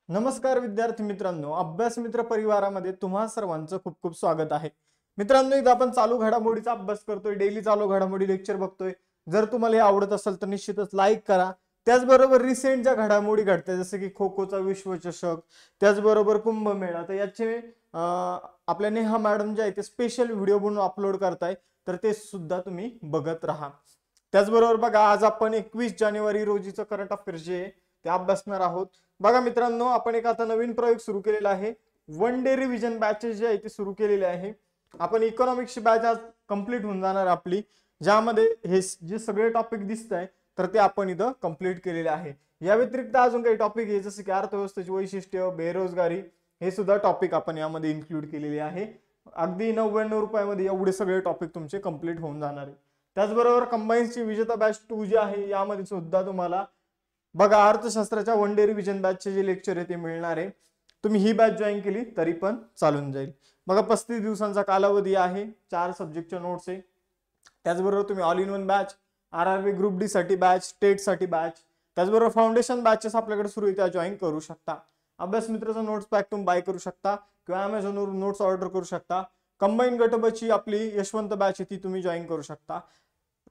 नमस्कार विद्यार्थी मित्रांनो, अभ्यास मित्र परिवारामध्ये तुम्हा सर्वांचं खूप खूप स्वागत आहे. मित्रांनो, इथं आपण चालू घडामोडीचा अभ्यास करतोय, डेली चालू घडामोडी लेक्चर बघतोय. जर तुम्हाला हे आवडत असेल तर निश्चितच लाईक करा. त्याचबरोबर रिसेंट ज्या घडामोडी घडतात जसं की खो खोचा विश्वचषक, त्याचबरोबर कुंभमेळा, तर याचे आपल्या नेहा मॅडम जे आहे ते स्पेशल व्हिडिओ बनवून अपलोड करताय, तर ते सुद्धा तुम्ही बघत राहा. त्याचबरोबर बघा, आज आपण 21 जानेवारी रोजीचं करंट अफेअर्स जे आहे ते अभ्यासणार आहोत. बघा मित्रांनो, आपण एक आता नवीन प्रयोग सुरू केलेला आहे. वन डे रिव्हिजन बॅचेस जे आहे ते सुरू केलेले आहे. आपण इकॉनॉमिक्सची बॅच आज कंप्लीट होऊन जाणार आपली, ज्यामध्ये हे जे सगळे टॉपिक दिसत आहे तर ते आपण इथं कंप्लीट केलेले आहे. या व्यतिरिक्त अजून काही टॉपिक आहे जसे की अर्थव्यवस्थेची वैशिष्ट्य, बेरोजगारी, हे सुद्धा टॉपिक आपण यामध्ये इन्क्लूड केलेले आहे. अगदी 99 रुपयामध्ये एवढे सगळे टॉपिक तुमचे कंप्लीट होऊन जाणार आहे. त्याचबरोबर कंबाईन्सची विजेता बॅच 2 जी आहे यामध्ये सुद्धा तुम्हाला बघा अर्थशास्त्राच्या वन डे रिव्हिजन बॅचचे जे लेक्चर आहे ते मिळणार आहे. तुम्ही ही बॅच जॉईन केली तरी पण चालून जाईल. बघा 35 दिवसांचा कालावधी आहे, 4 सब्जेक्टच्या नोट्स आहे. त्याचबरोबर तुम्ही all in one batch, RRB group D साठी बॅच, टेट साठी बॅच, त्याचबरोबर फाउंडेशन बॅचेस आपल्याकडे सुरू आहे त्या जॉईन करू शकता. अभ्यास मित्राचा नोट्स पॅक तुम्ही बाय करू शकता किंवा अमेझॉनवरून नोट्स ऑर्डर करू शकता. कंबाईन गटबची आपली यशवंत बॅच आहे ती तुम्ही जॉईन करू शकता.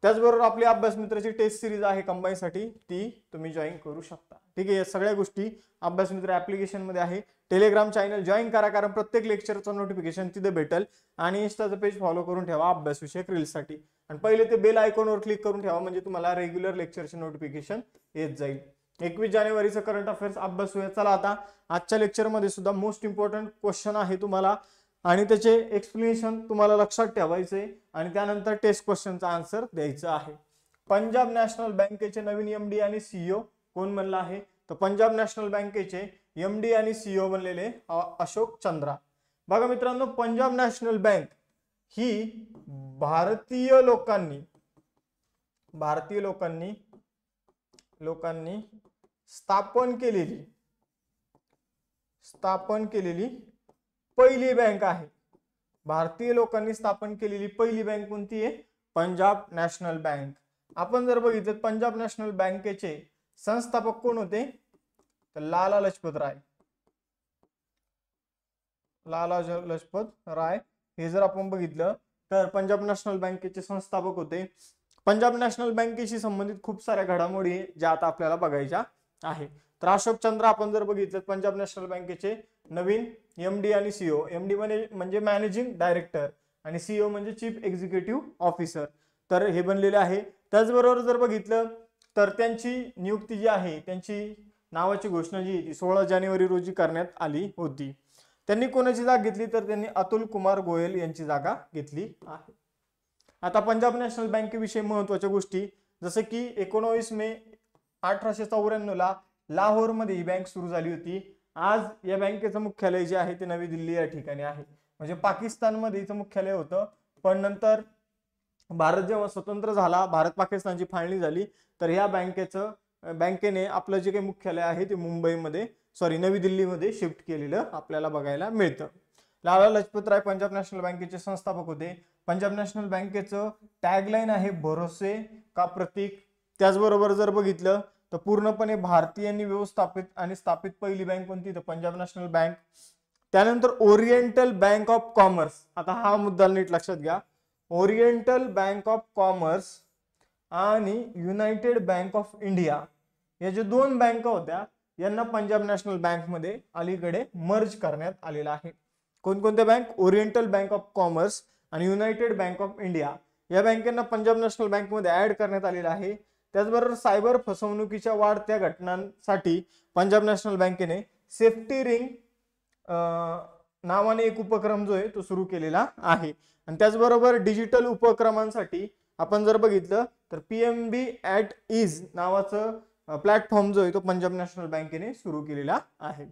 त्याचबरोबर आपली अभ्यास मित्राची टेस्ट सिरीज आहे कंबाईन साठी, ती तुम्ही जॉईन करू शकता. ठीक आहे, या सगळ्या गोष्टी अभ्यास मित्र ऍप्लिकेशन मध्ये आहे. टेलिग्राम चॅनल जॉईन करा, कारण प्रत्येक लेक्चरचं नोटिफिकेशन तिथे भेटेल. आणि इंस्टाचं पेज फॉलो करून ठेवा अभ्यास विषयक रील्स साठी. आणि पहिले ते बेल आयकॉनवर क्लिक करून ठेवा, म्हणजे तुम्हाला रेग्युलर लेक्चरचे नोटिफिकेशन येत जाईल. 21 जानेवारीचं करंट अफेअर्स अभ्यास होऊया. चला आता आजच्या लेक्चरमध्ये सुद्धा मोस्ट इम्पॉर्टंट क्वेश्चन आहे तुम्हाला, आणि त्याचे एक्सप्लेनेशन तुम्हाला लक्षात ठेवायचे आणि त्यानंतर टेस्ट क्वेश्चनचा आन्सर द्यायचा आहे. पंजाब नॅशनल बँकेचे नवीन एमडी आणि सीईओ कोण बनला आहे? तर पंजाब नॅशनल बँकेचे एमडी आणि सीईओ बनलेले अशोक चंद्रा. बघा मित्रांनो, पंजाब नॅशनल बँक ही भारतीय लोकांनी स्थापन केलेली पहिली बँक आहे. भारतीय लोकांनी स्थापन केलेली पहिली बँक कोणती आहे? Punjab national bank. आपण जर बघितलं पंजाब नॅशनल बँकेचे संस्थापक कोण होते? तर लाला लजपत राय हे जर आपण बघितलं तर पंजाब नॅशनल बँकेचे संस्थापक होते. पंजाब नॅशनल बँकेशी संबंधित खूप साऱ्या घडामोडी ज्या आता आपल्याला बघायच्या आहे. तर अशोक चंद्र आपण जर बघितलं पंजाब नॅशनल बँकेचे नवीन एमडी आणि सीईओ, एमडी म्हणजे मॅनेजिंग डायरेक्टर आणि सीईओ म्हणजे चीफ एक्झिक्युटिव्ह ऑफिसर, तर हे बनलेले आहे. त्याचबरोबर जर बघितलं तर त्यांची नियुक्ती जी आहे, त्यांची नावाची घोषणा जी ती 16 जानेवारी रोजी करण्यात आली होती. त्यांनी कोणाची जागा घेतली? तर त्यांनी अतुल कुमार गोयल यांची जागा घेतली आहे. आता पंजाब नॅशनल बँकेविषयी महत्वाच्या गोष्टी, जसं की 19 मे 1894 ला लाहोर मध्ये ही बँक सुरू झाली होती. आज या बँकेचं मुख्यालय जे आहे ते नवी दिल्ली या ठिकाणी आहे. म्हणजे पाकिस्तानमध्ये हिचं मुख्यालय होतं, पण नंतर भारत जेव्हा स्वतंत्र झाला, भारत पाकिस्तानची फाळणी झाली, तर या बँकेने आपलं जे काही मुख्यालय आहे ते नवी दिल्लीमध्ये शिफ्ट केलेलं आपल्याला बघायला मिळतं. लाला लजपत राय पंजाब नॅशनल बँकेचे संस्थापक होते. पंजाब नॅशनल बँकेचं टॅगलाईन आहे भरोसे का प्रतीक. त्याचबरोबर जर बघितलं तर पूर्णपणे भारतीयांनी व्यवस्थापित आणि स्थापित पहिली बँक कोणती? तर पंजाब नॅशनल बँक. त्यानंतर ओरिएंटल बँक ऑफ कॉमर्स. आता हा मुद्दा नीट लक्षात घ्या. ओरिएंटल बँक ऑफ कॉमर्स आणि युनायटेड बँक ऑफ इंडिया या जे दोन बँका होत्या यांना पंजाब नॅशनल बँक मध्ये अलीकडे मर्ज करण्यात आलेला आहे. कोणकोणत्या bank? Oriental bank of commerce आणि युनायटेड बँक ऑफ इंडिया या बँकांना पंजाब नॅशनल बँक मध्ये ऍड करण्यात आलेला आहे. त्याचबरोबर सायबर फसवणुकीच्या वाढत्या घटनांसाठी पंजाब नॅशनल बँकेने सेफ्टी रिंग नावाने एक उपक्रम जो आहे तो सुरू केलेला आहे. आणि त्याचबरोबर डिजिटल उपक्रमांसाठी आपण जर बघितलं तर PMB@ease नावाचं प्लॅटफॉर्म जो आहे तो पंजाब नॅशनल बँकेने सुरू केलेला आहे.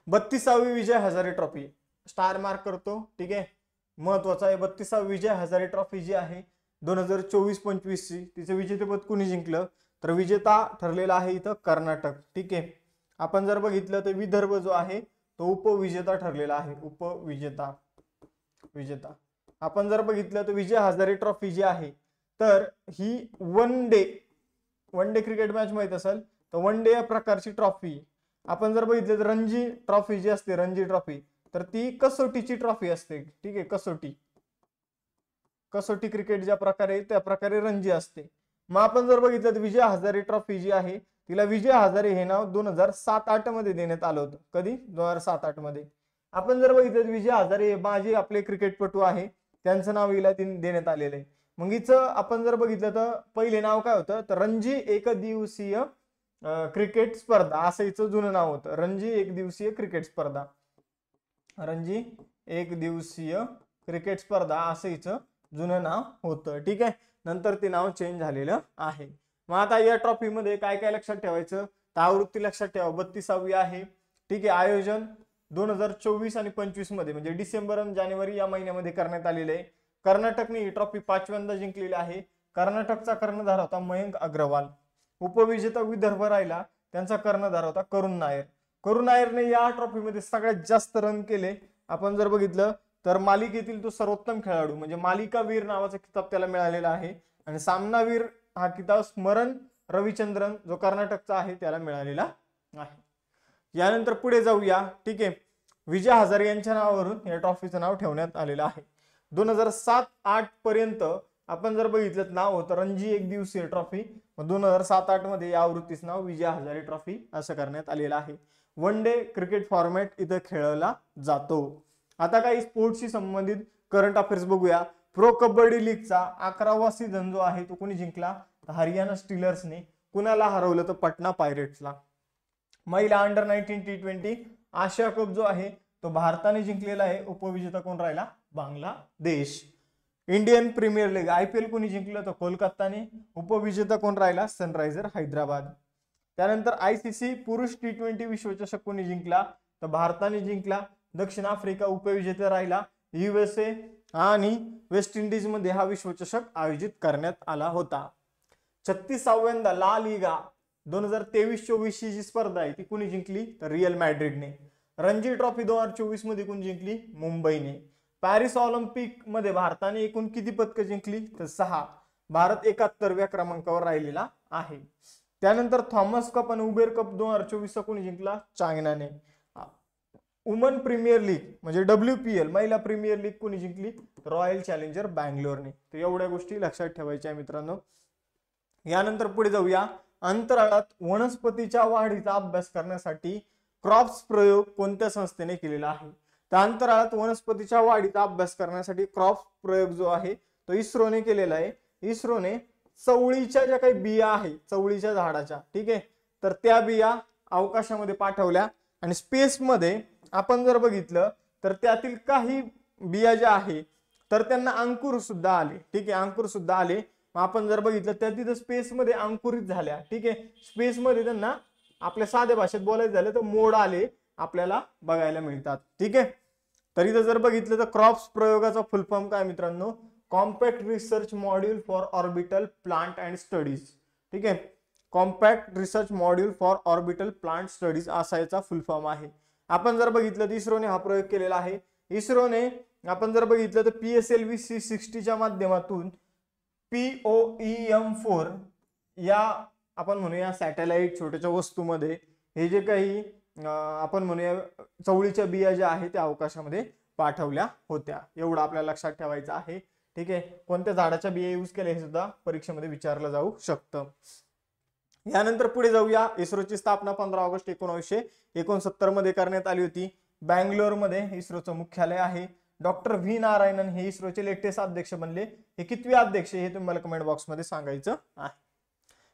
32वी Vijay Hazare trophy star mark करतो, ठीक आहे, महत्वाचा आहे. 32वी विजय हजारे ट्रॉफी जी आहे 2024-25 ची, तिचं विजेतेपद कुणी जिंकलं? तर विजेता ठरलेला आहे इथं कर्नाटक. ठीक आहे, आपण जर बघितलं तर विदर्भ जो आहे तो उपविजेता ठरलेला आहे. विजेता आपण जर बघितलं तर विजय हजारे ट्रॉफी जी आहे तर ही वन डे क्रिकेट मॅच माहित असेल तर वन डे या प्रकारची ट्रॉफी आपण जर बघितलं तर रणजी ट्रॉफी जी असते, रणजी ट्रॉफी, तर ती कसोटीची ट्रॉफी असते, ठीक आहे, कसोटी क्रिकेट ज्या प्रकारे त्या प्रकारे रणजी असते. मग आपण जर बघितलं तर विजय हजारे ट्रॉफी जी आहे तिला विजय हजारे हे नाव 2007-8 मध्ये देण्यात आलं होतं. कधी? 2007-8 मध्ये. आपण जर बघितलं तर विजय हजारे माझे आपले क्रिकेटपटू आहे, त्यांचं नाव हिला देण्यात आलेलं आहे. मग हिचं आपण जर बघितलं तर पहिले नाव काय होतं, तर रणजी एकदिवसीय क्रिकेट स्पर्धा असं हिचं जुनं नाव होतं. रणजी एकदिवसीय क्रिकेट स्पर्धा, रणजी एकदिवसीय क्रिकेट स्पर्धा असं हिचं जुनं नाव होतं, ठीक आहे. नंतर ते नाव चेंज झालेलं आहे. मग आता या ट्रॉफी मध्ये काय काय लक्षात ठेवायचं, तर आवृत्ती लक्षात ठेवा 32वी आहे, ठीक आहे. आयोजन 2024 आणि 25 मध्ये म्हणजे डिसेंबर आणि जानेवारी या महिन्यामध्ये करण्यात आलेले आहे. कर्नाटकने ही ट्रॉफी 5व्यांदा जिंकलेली आहे. कर्नाटकचा कर्णधार होता मयंक अग्रवाल. उपविजेता विदर्भ राहिला, त्यांचा कर्णधार होता करुण नायर. करुण नायरने या ट्रॉफीमध्ये सगळ्यात जास्त रन केले. आपण जर बघितलं तर मालिकेतील तो सर्वोत्तम खेळाडू म्हणजे मालिकावीर नावाचा किताब त्याला मिळालेला आहे. आणि सामनावीर हा किताब स्मरण रविचंद्रन जो कर्नाटकचा आहे त्याला मिळालेला आहे. यानंतर पुढे जाऊया, ठीक आहे. विजय हजारे यांच्या नावावरून या ट्रॉफीचं नाव ठेवण्यात आलेलं आहे. 2007-8 पर्यंत आपण जर बघितलं नाव होतं रणजी एकदिवसीय ट्रॉफी. 2007-8 मध्ये या आवृत्तीचं नाव विजय हजारे ट्रॉफी असं करण्यात आलेलं आहे. वन डे क्रिकेट फॉर्मॅट इथं खेळला जातो. आता काही स्पोर्ट्सशी संबंधित करंट अफेअर्स बघूया. प्रो कबड्डी लीगचा 11वा सीझन जो आहे तो कोणी जिंकला, तर हरियाणा स्टीलर्सने. कुणाला हरवलं, तर पटना पायरेट्सला. महिला अंडर 19 T20 आशिया कप जो आहे तो भारताने जिंकलेला आहे. उपविजेता कोण राहिला? Bangladesh. Indian Premier League IPL कोणी जिंकलं, तर कोलकाताने. उपविजेता कोण राहिला? सनरायझर हैदराबाद. त्यानंतर ICC पुरुष T20 विश्वचषक कोणी जिंकला, तर भारताने जिंकला. दक्षिण आफ्रिका उपविजेता राहिला. USA आणि वेस्ट इंडिज मध्ये हा विश्वचषक आयोजित करण्यात आला होता. 36व्यांदा ला लिगा 2023-24 जी स्पर्धा आहे ती कोणी जिंकली, तर रिअल मॅड्रिडने. रणजी ट्रॉफी 2024 मध्ये कोणी जिंकली? मुंबईने. पॅरिस ऑलिम्पिक मध्ये भारताने एकूण किती पदकं जिंकली, तर 6. भारत 71व्या क्रमांकावर राहिलेला आहे. त्यानंतर थॉमस कप आणि उबेर कप 2024 कोणी जिंकला? चायनाने. वुमन प्रीमियर लीग म्हणजे WPL महिला प्रीमियर लीग कोणी जिंकली? रॉयल चॅलेंजर बँगलोरने. तर एवढ्या गोष्टी लक्षात ठेवायच्या मित्रांनो. यानंतर पुढे जाऊया. अंतराळात वनस्पतीच्या वाढीचा अभ्यास करण्यासाठी क्रॉप्स प्रयोग कोणत्या संस्थेने केलेला आहे? तर अंतराळात वनस्पतीच्या वाढीचा अभ्यास करण्यासाठी क्रॉप्स प्रयोग जो आहे तो इस्रोने केलेला आहे. इस्रोने चवळीच्या ज्या काही बिया आहे, चवळीच्या झाडाच्या, ठीक आहे, तर त्या बिया अवकाशामध्ये पाठवल्या आणि स्पेसमध्ये आपण जर बघितलं तर त्यातील काही बिया ज्या आहे तर त्यांना अंकुर सुद्धा आले, ठीक आहे, अंकुर सुद्धा आले. आपण जर बघितलं त्या तिथं स्पेसमध्ये अंकुरित झाल्या, ठीक आहे. स्पेसमध्ये त्यांना आपल्या साध्या भाषेत बोलायचं झालं तर मोड आले आपल्याला बघायला मिळतात, ठीक आहे. तर इथं जर बघितलं तर क्रॉप्स प्रयोगाचा फुल फॉर्म काय मित्रांनो? Compact research module for orbital plant and studies, ठीक आहे. Compact research module for orbital plant studies असा याचा फुल फॉर्म आहे. आपण जर बघितलं तर इस्रोने हा प्रयोग केलेला आहे. इस्रोने आपण जर बघितलं तर PSLV C60च्या माध्यमातून POEM4 या आपण म्हणूया सॅटेलाइट छोट्याच्या वस्तूमध्ये हे जे काही आपण म्हणूया चवळीच्या बिया ज्या आहेत त्या अवकाशामध्ये पाठवल्या होत्या. एवढं आपल्याला लक्षात ठेवायचं आहे, ठीक आहे. कोणत्या झाडाच्या बिया यूज केल्या हे सुद्धा परीक्षेमध्ये विचारलं जाऊ शकतं. यानंतर पुढे जाऊया. इस्रोची स्थापना 15 ऑगस्ट 1969 मध्ये करण्यात आली होती. बँगलोरमध्ये इस्रोचं मुख्यालय आहे. डॉक्टर V नारायणन हे इस्रोचे लेटेस्ट अध्यक्ष बनले. हे कितवे अध्यक्ष हे तुम्हाला कमेंट बॉक्स मध्ये सांगायचं आहे.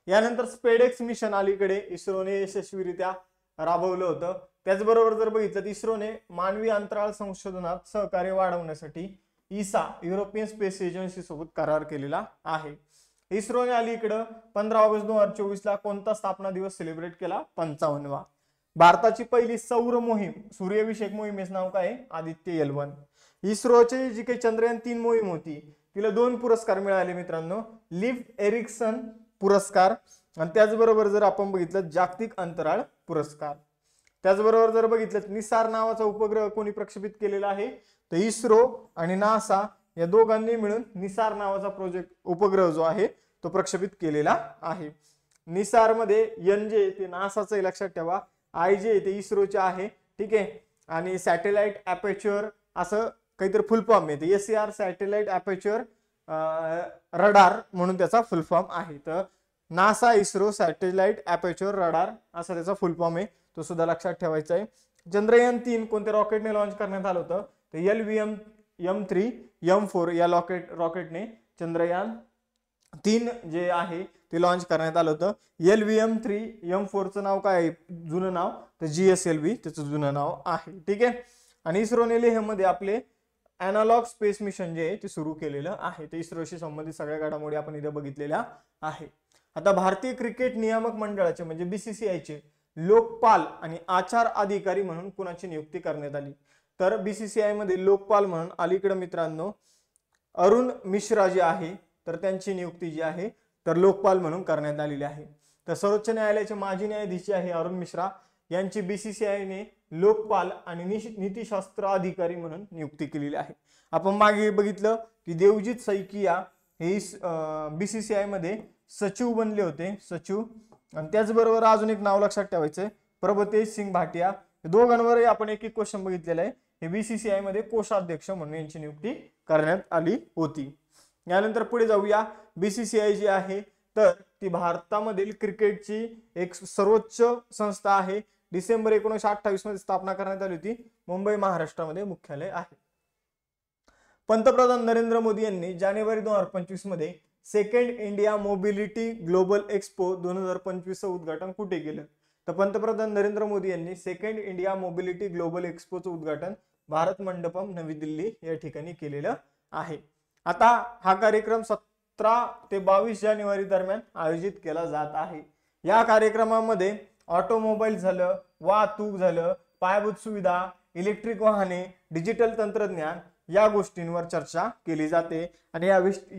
यानंतर स्पेडेक्स मिशन अलीकडे इस्रोने यशस्वीरित्या राबवलं होतं. त्याचबरोबर जर बघितलं तर इस्रोने मानवी अंतराळ संशोधनात सहकार्य वाढवण्यासाठी ESA युरोपियन स्पेस एजन्सी सोबत करार केलेला आहे. इस्रोने अलीकडं 15 ऑगस्ट 2024 ला कोणता स्थापना दिवस सेलिब्रेट केला? 55वा. भारताची पहिली सौर मोहीम सूर्यविषयक मोहिमेचं नाव काय? आदित्य L1. इस्रोची जी काही चंद्रयान 3 मोहीम होती तिला 2 पुरस्कार मिळाले मित्रांनो. लिफ्ट एरिक्सन पुरस्कार आणि त्याचबरोबर जर आपण बघितलं जागतिक अंतराळ पुरस्कार. त्याचबरोबर जर बघितलं निसार नावाचा उपग्रह कोणी प्रक्षेपित केलेला आहे? तर इस्रो आणि नासा या दोघांनी मिळून निसार नावाचा उपग्रह जो आहे तो प्रक्षेपित केलेला आहे. निसार मध्ये NJ ते नासाचं लक्षात ठेवा. आय जे ते इस्रोचे आहे, ठीक आहे. आणि सॅटेलाइट अपर्च्युअर असं काहीतरी फुल फॉर्म आहे, SAR सॅटेलाइट अपर्च्युअर रडार म्हणून त्याचा फुल फॉर्म आहे. तर नासा इस्रो सॅटेलाइट अपर्च्युअर रडार असा त्याचा फुल फॉर्म आहे, तो सुद्धा लक्षात ठेवायचा आहे. चंद्रयान-3 कोणत्या रॉकेटने लॉन्च करण्यात आलं होतं, तर LVM-M3 M4 या रॉकेटने चंद्रयान-3 जे आहे ते लॉन्च करण्यात आलं होतं. LVM-3 M4 चं नाव काय आहे जुनं नाव, तर GSLV त्याचं जुनं नाव आहे, ठीक आहे. आणि इस्रोने लेहमध्ये आपले अॅनालॉग स्पेस मिशन जे आहे ते सुरू केलेलं आहे. ते इस्रोशी संबंधित सगळ्या घडामोडी आपण इथे बघितलेल्या आहे. आता भारतीय क्रिकेट नियामक मंडळाचे म्हणजे BCCIचे लोकपाल आणि आचार अधिकारी म्हणून कुणाची नियुक्ती करण्यात आली, तर BCCI मध्ये लोकपाल म्हणून अलीकडे मित्रांनो अरुण मिश्रा जे आहे तर त्यांची नियुक्ती जी आहे तर लोकपाल म्हणून करण्यात आलेली आहे. तर सर्वोच्च न्यायालयाचे माजी न्यायाधीश आहे अरुण मिश्रा यांची BCCI ने लोकपाल आणि नीतिशास्त्र अधिकारी म्हणून नियुक्ती केलेली आहे. आपण मागे बघितलं की देवजीत सैकिया हे BCCI मध्ये सचिव बनले होते, सचिव. आणि त्याचबरोबर अजून एक नाव लक्षात ठेवायचंय, प्रभतेज सिंग भाटिया. दोघांवरही आपण एक एक क्वेश्चन बघितलेला आहे. हे BCCI मध्ये कोषाध्यक्ष म्हणून यांची नियुक्ती करण्यात आली होती. यानंतर पुढे जाऊया. BCCI जी आहे तर ती भारतामधील क्रिकेटची एक सर्वोच्च संस्था आहे. डिसेंबर 1928 मध्ये स्थापना करण्यात आली होती. मुंबई महाराष्ट्रामध्ये मुख्यालय आहे. पंतप्रधान नरेंद्र मोदी यांनी जानेवारी 2025 मध्ये second India mobility global expo 2025 उद्घाटन कुठे केलं, तर पंतप्रधान नरेंद्र मोदी यांनी सेकंड इंडिया मोबिलिटी ग्लोबल एक्सपोचं उद्घाटन भारत मंडपम नवी दिल्ली या ठिकाणी केलेलं आहे. आता हा कार्यक्रम 17 ते 22 जानेवारी दरम्यान आयोजित केला जात आहे. या कार्यक्रमामध्ये ऑटोमोबाईल झालं, वाहतूक झालं, पायाभूत सुविधा, इलेक्ट्रिक वाहने, डिजिटल तंत्रज्ञान या गोष्टींवर चर्चा केली जाते आणि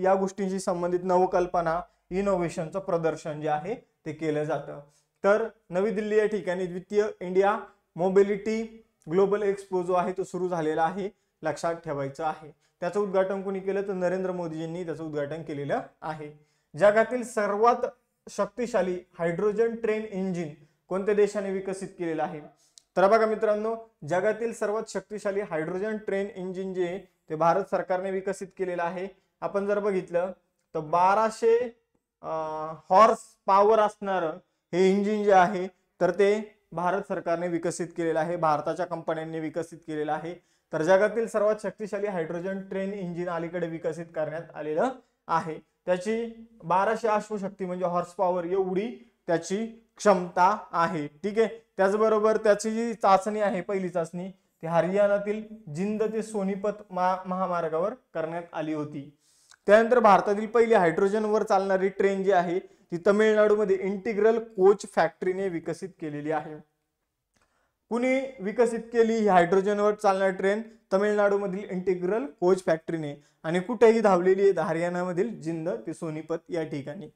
या गोष्टींशी संबंधित नवकल्पना इनोव्हेशनचं प्रदर्शन जे आहे ते केलं जातं. तर नवी दिल्ली या ठिकाणी द्वितीय इंडिया मोबिलिटी ग्लोबल एक्सपो जो आहे तो सुरू झालेला आहे, लक्षात ठेवायचं आहे. त्याचं उद्घाटन कोणी केलं, तर नरेंद्र मोदीजींनी त्याचं उद्घाटन केलेलं आहे. जगातील सर्वात शक्तिशाली हायड्रोजन ट्रेन इंजिन कोणत्या देशाने विकसित केलेलं आहे, तर बघा मित्रांनो जगातील सर्वात शक्तिशाली हायड्रोजन ट्रेन इंजिन जे ते भारत सरकारने विकसित केलेलं आहे. आपण जर बघितलं तर 1200 हॉर्स पॉवर असणारं हे इंजिन जे आहे तर ते भारत सरकारने विकसित केलेलं आहे, भारताच्या कंपन्यांनी विकसित केलेलं आहे. तर जगातील सर्वात शक्तिशाली हायड्रोजन ट्रेन इंजिन अलीकडे विकसित करण्यात आलेलं आहे. त्याची 1200 अश्वशक्ती म्हणजे हॉर्स पॉवर एवढी त्याची क्षमता आहे, ठीक आहे. त्याचबरोबर त्याची जी चाचणी आहे पहिली चाचणी ती हरियाणातील जिंद ते सोनीपत महामार्गावर करण्यात आली होती. त्यानंतर भारतातील पहिली हायड्रोजनवर चालणारी ट्रेन जी आहे ती तामिळनाडूमध्ये इंटिग्रल कोच फॅक्टरीने विकसित केलेली आहे. कुणी विकसित केली ही हायड्रोजनवर चालणारी ट्रेन, तामिळनाडूमधील इंटिग्रल कोच फॅक्टरीने, आणि कुठेही धावलेली आहे हरियाणामधील जिंद ते सोनीपत या ठिकाणी.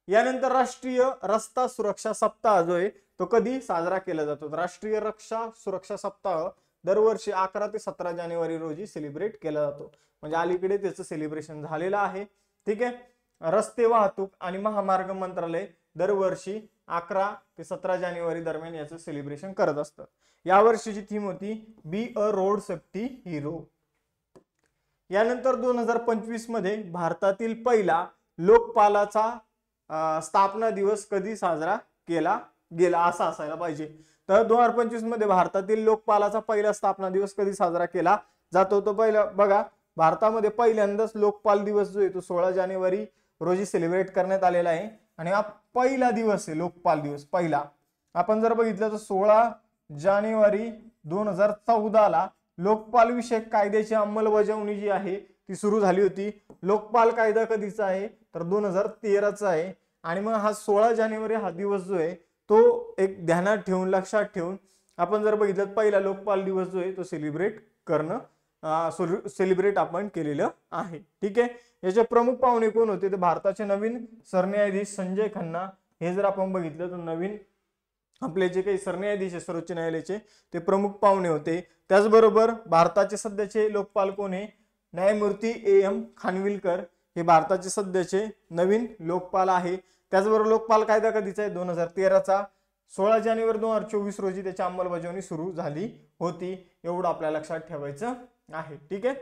यानंतर राष्ट्रीय रस्ता सुरक्षा सप्ताह जो आहे तो कधी साजरा केला जातो, राष्ट्रीय रक्षा सुरक्षा सप्ताह दरवर्षी 11 ते 17 जानेवारी रोजी सेलिब्रेट केला जातो. म्हणजे अलीकडे त्याचं सेलिब्रेशन झालेलं आहे, ठीक आहे. रस्ते वाहतूक आणि महामार्ग मंत्रालय दरवर्षी 11 ते 17 जानेवारी दरम्यान याचं सेलिब्रेशन करत असतं. यावर्षीची थीम होती be a road safety hero. यानंतर 2025 मध्ये भारतातील पहिला लोकपालाचा स्थापना दिवस कधी साजरा केला गेला असा असायला पाहिजे. तर 2025 मध्ये भारतातील लोकपालाचा पहिला स्थापना दिवस कधी साजरा केला जातो, तो पहिला बघा भारतामध्ये पहिल्यांदाच लोकपाल दिवस जो आहे तो 16 जानेवारी रोजी सेलिब्रेट करण्यात आलेला आहे. आणि हा पहिला दिवस आहे लोकपाल दिवस पहिला. आपण जर बघितलं तर 16 जानेवारी 2014 ला लोकपाल विषयक कायद्याची अंमलबजावणी जी आहे ती सुरू झाली होती. लोकपाल कायदा कधीचा आहे तर 2013 चा आहे. आणि मग हा 16 जानेवारी हा दिवस जो आहे तो एक ध्यानात ठेवून लक्षात ठेवून आपण जर बघितलं पहिला लोकपाल दिवस जो आहे तो सेलिब्रेट आपण केलेलं आहे, ठीक आहे. याचे प्रमुख पाहुणे कोण होते, तर भारताचे नवीन सरन्यायाधीश संजय खन्ना हे जर आपण बघितलं तर नवीन आपले जे काही सरन्यायाधीश आहे सर्वोच्च न्यायालयाचे ते प्रमुख पाहुणे होते. त्याचबरोबर भारताचे सध्याचे लोकपाल कोण आहे, न्यायमूर्ती AM खानविलकर हे भारताचे सध्याचे नवीन लोकपाल आहे. त्याचबरोबर लोकपाल कायदा कधीचा आहे 2013 चा. 16 जानेवारी 2024 रोजी त्याची अंमलबजावणी सुरू झाली होती. एवढं आपल्याला लक्षात ठेवायचं आहे. ठीक आहे,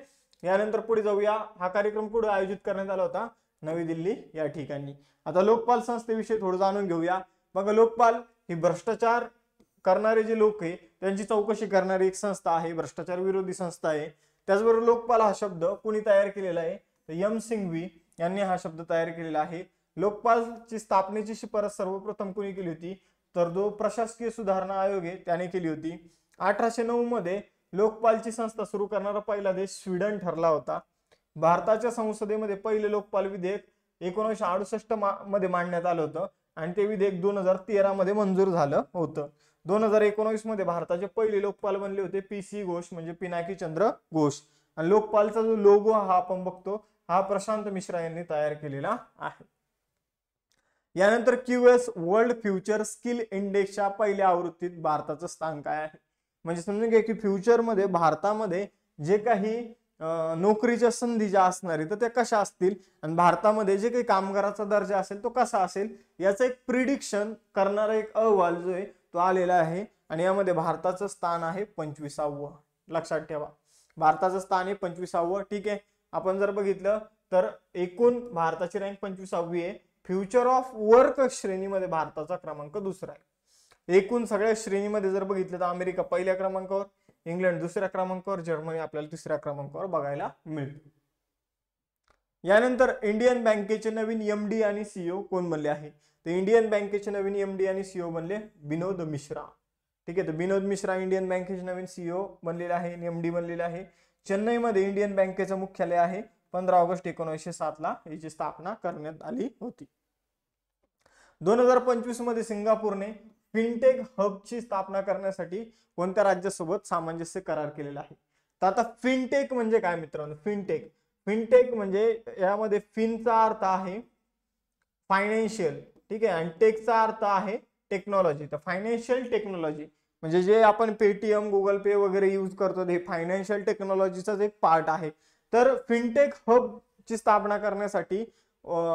यानंतर पुढे जाऊया. हा कार्यक्रम कुठे आयोजित करण्यात आला होता? नवी दिल्ली या ठिकाणी. आता लोकपाल संस्थेविषयी थोडं जाणून घेऊया. बघा, लोकपाल ही भ्रष्टाचार करणारे जे लोक आहे त्यांची चौकशी करणारी एक संस्था आहे, भ्रष्टाचार विरोधी संस्था आहे. त्याचबरोबर लोकपाल हा शब्द कुणी तयार केलेला आहे? तर यम सिंघवी यांनी हा शब्द तयार केलेला आहे. लोकपालची स्थापनेची शिफारस सर्वप्रथम कुणी केली होती? तर जो प्रशासकीय सुधारणा आयोग आहे त्याने केली होती. 1809 मध्ये लोकपालची संस्था सुरू करणारा पहिला देश स्वीडन ठरला होता. भारताच्या संसदेमध्ये पहिले लोकपाल विधेयक 1968 मध्ये मांडण्यात आलं होतं आणि ते विधेयक 2013 मध्ये मंजूर झालं होतं. 2019 मध्ये भारताचे पहिले लोकपाल बनले होते पी.सी. घोष, म्हणजे पिनाकी चंद्र घोष. आणि लोकपालचा जो लोगो हा आपण बघतो हा प्रशांत मिश्रा यांनी तयार केलेला आहे. यानंतर QS वर्ल्ड फ्युचर स्किल इंडेक्सच्या पहिल्या आवृत्तीत भारताचं स्थान काय आहे? म्हणजे समजून घ्या की फ्युचर मध्ये भारतामध्ये जे काही नोकरीच्या संधी ज्या असणार आहेत तर त्या कशा असतील आणि भारतामध्ये जे काही कामगाराचा दर्जा असेल तो कसा असेल याचं एक प्रिडिक्शन करणारा एक अहवाल जो आहे तो आलेला आहे. आणि यामध्ये भारताचं स्थान आहे 25वे. लक्षात ठेवा, भारताचं स्थान आहे 25वे. ठीक आहे, आपण जर बघितलं तर एकूण भारताची रँक 25वी आहे. फ्युचर ऑफ वर्क श्रेणीमध्ये भारताचा क्रमांक दुसरा आहे. एकूण सगळ्या श्रेणीमध्ये जर बघितलं तर अमेरिका पहिल्या क्रमांकावर, इंग्लंड दुसऱ्या क्रमांकावर, जर्मनी आपल्याला तिसऱ्या क्रमांकावर बघायला मिळते. यानंतर इंडियन बँकेचे नवीन MD आणि CEO कोण बनले आहे? तर इंडियन बँकेचे नवीन MD आणि CEO बनले विनोद मिश्रा. ठीक आहे, तर विनोद मिश्रा इंडियन बँकेचे नवीन CEO बनलेले आहे, MD बनलेले आहे. चेन्नईमध्ये इंडियन बँकेचं मुख्यालय आहे. 15 ऑगस्ट 1907 ला याची स्थापना करण्यात आली होती. 2025 मध्ये सिंगापूरने फिनटेक हबची स्थापना करण्यासाठी कोणत्या राज्यासोबत सामंजस्य करार केलेला आहे? तर आता फिनटेक म्हणजे काय मित्रांनो? फिनटेक म्हणजे यामध्ये फिनचा अर्थ आहे फायनान्शियल, ठीक आहे, आणि टेकचा अर्थ आहे टेक्नॉलॉजी. तर फायनान्शियल टेक्नॉलॉजी म्हणजे जे आपण पेटीएम, गुगल पे वगैरे यूज करतो हे फायनान्शियल टेक्नॉलॉजीचाच एक पार्ट आहे. तर फिनटेक हब ची स्थापना करण्यासाठी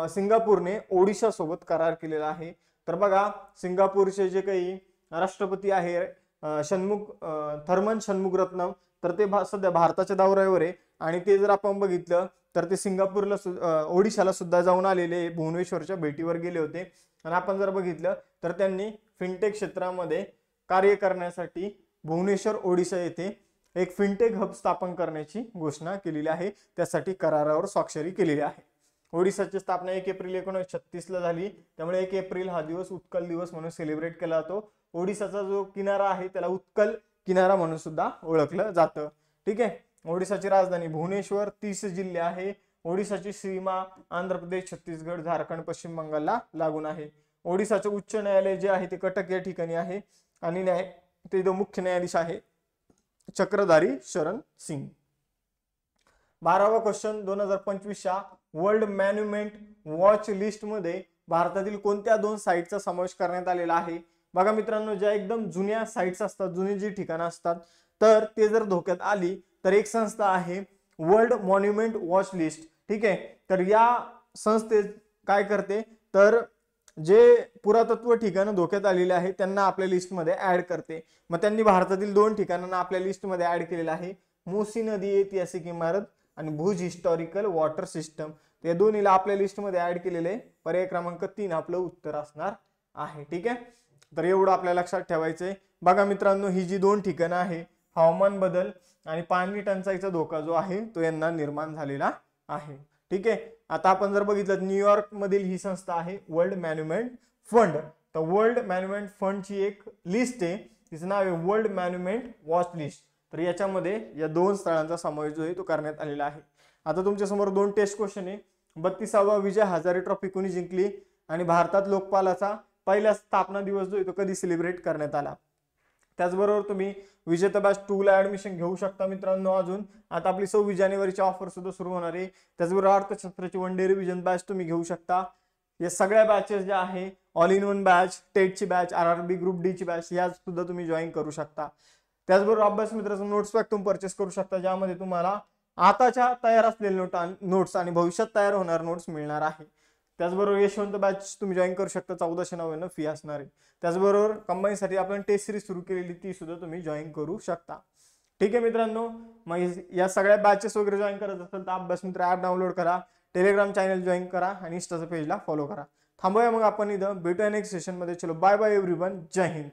सिंगापूरने ओडिशा सोबत करार केलेला आहे. तर बघा, सिंगापूरचे जे काही राष्ट्रपती आहे थर्मन षण्मुगरत्नम, तर ते सध्या भारताच्या दौऱ्यावर आहे. आणि ते जर आपण बघितलं तर ते सिंगापूरला ओडिशाला सुद्धा जाऊन आलेले, भुवनेश्वरच्या भेटीवर गेले होते. आणि आपण जर बघितलं तर त्यांनी फिनटेक क्षेत्रामध्ये कार्य करण्यासाठी भुवनेश्वर ओडिशा येथे एक फिनटेक हब स्थापन करण्याची घोषणा केलेली आहे. त्यासाठी करारावर स्वाक्षरी केलेली आहे. ओडिशाची स्थापना 1 एप्रिल 1936 ला झाली. त्यामुळे 1 एप्रिल हा दिवस उत्कल दिवस म्हणून सेलिब्रेट केला जातो. ओडिशाचा जो किनारा आहे त्याला उत्कल किनारा म्हणून सुद्धा ओळखलं जातं. ठीक आहे, ओडिशाची राजधानी भुवनेश्वर, 30 जिल्हे आहे. ओडिशाची सीमा आंध्र प्रदेश, छत्तीसगड, झारखंड, पश्चिम बंगालला लागून आहे. ओडिशाचे उच्च न्यायालय जे आहे ते कटक या ठिकाणी आहे. आणि ते जो मुख्य न्यायाधीश आहे चक्रधारी शरण सिंग. 12वा क्वेश्चन, 2025च्या वर्ल्ड मॉन्युमेंट वॉच लिस्ट मध्ये भारतातील कोणत्या 2 साइटचा समावेश करण्यात आलेला आहे? बघा मित्रांनो, ज्या एकदम जुन्या साइट्स असतात, जुनी जी ठिकाणं असतात, तर ते जर धोक्यात आली तर एक संस्था आहे वर्ल्ड मॉन्युमेंट वॉच लिस्ट. ठीक आहे, तर या संस्थेत काय करते तर जे पुरातत्व ठिकाणं धोक्यात आलेले आहेत त्यांना आपल्या लिस्टमध्ये ऍड करते. मग त्यांनी भारतातील 2 ठिकाणांना आपल्या लिस्टमध्ये ऍड केलेलं आहे. मूसी नदी ऐतिहासिक इमारत आणि भुज हिस्टॉरिकल वॉटर सिस्टम. ते दोन्हीला आपल्या लिस्टमध्ये ऍड केलेले आहे. पर्याय क्रमांक 3 आपलं उत्तर असणार आहे. ठीक आहे, तर एवढं आपल्याला लक्षात ठेवायचंय. बघा मित्रांनो, ही जी 2 ठिकाणं आहे, हवामान बदल आणि पाणी टंचाईचा धोका जो आहे तो यांना निर्माण झालेला आहे. ठीक आहे, आता आपण जर बघितलं न्यूयॉर्क मधील ही संस्था आहे वर्ल्ड मॉन्युमेंट फंड. तर वर्ल्ड मॉन्युमेंट फंडची एक लिस्ट आहे, तिचं नाव आहे वर्ल्ड मॉन्युमेंट वॉच लिस्ट. तर याच्यामध्ये या 2 स्थळांचा समावेश जो आहे तो करण्यात आलेला आहे. आता तुमच्या समोर 2 टेस्ट क्वेश्चन आहे. 32वा विजय हजारे ट्रॉफी कोणी जिंकली आणि भारतात लोकपालाचा पहिला स्थापना दिवस जो आहे तो कधी सेलिब्रेट करण्यात आला? त्याचबरोबर तुम्ही विजेता बॅच 2 ला ऍडमिशन घेऊ शकता मित्रांनो. अजून आता आपली 26 जानेवारीची ऑफर सुद्धा सुरू होणार आहे. त्याचबरोबर अर्थशास्त्राची 1 डे रिव्हिजन बॅच तुम्ही घेऊ शकता. या सगळ्या बॅचेस ज्या आहे, ऑल इन वन बॅच, टेटची बॅच, RRB ग्रुप डी ची बॅच, या सुद्धा तुम्ही जॉईन करू शकता. त्याचबरोबर अभ्यास मित्राचा नोट्स पॅक तुम्ही परचेस करू शकता, ज्यामध्ये तुम्हाला आताच्या तयार असलेले नोट्स आणि भविष्यात तयार होणार नोट्स मिळणार आहे. त्याचबरोबर यशवंत बॅच तुम्ही जॉईन करू शकता, 1499 फी असणार आहे. त्याचबरोबर कंबाईनसाठी आपण टेस्ट सिरीज सुरू केलेली ती सुद्धा तुम्ही जॉईन करू शकता. ठीक आहे मित्रांनो, मग या सगळ्या बॅचेस वगैरे जॉईन करत असेल तर अभ्यास मित्र ॲप डाउनलोड करा, टेलिग्राम चॅनल जॉईन करा आणि इंस्टाच्या पेजला फॉलो करा. थांबूया मग आपण इथं, भेटूया नेक्स्ट सेशनमध्ये. चलो बाय बाय एव्हरीवन, जय हिंद.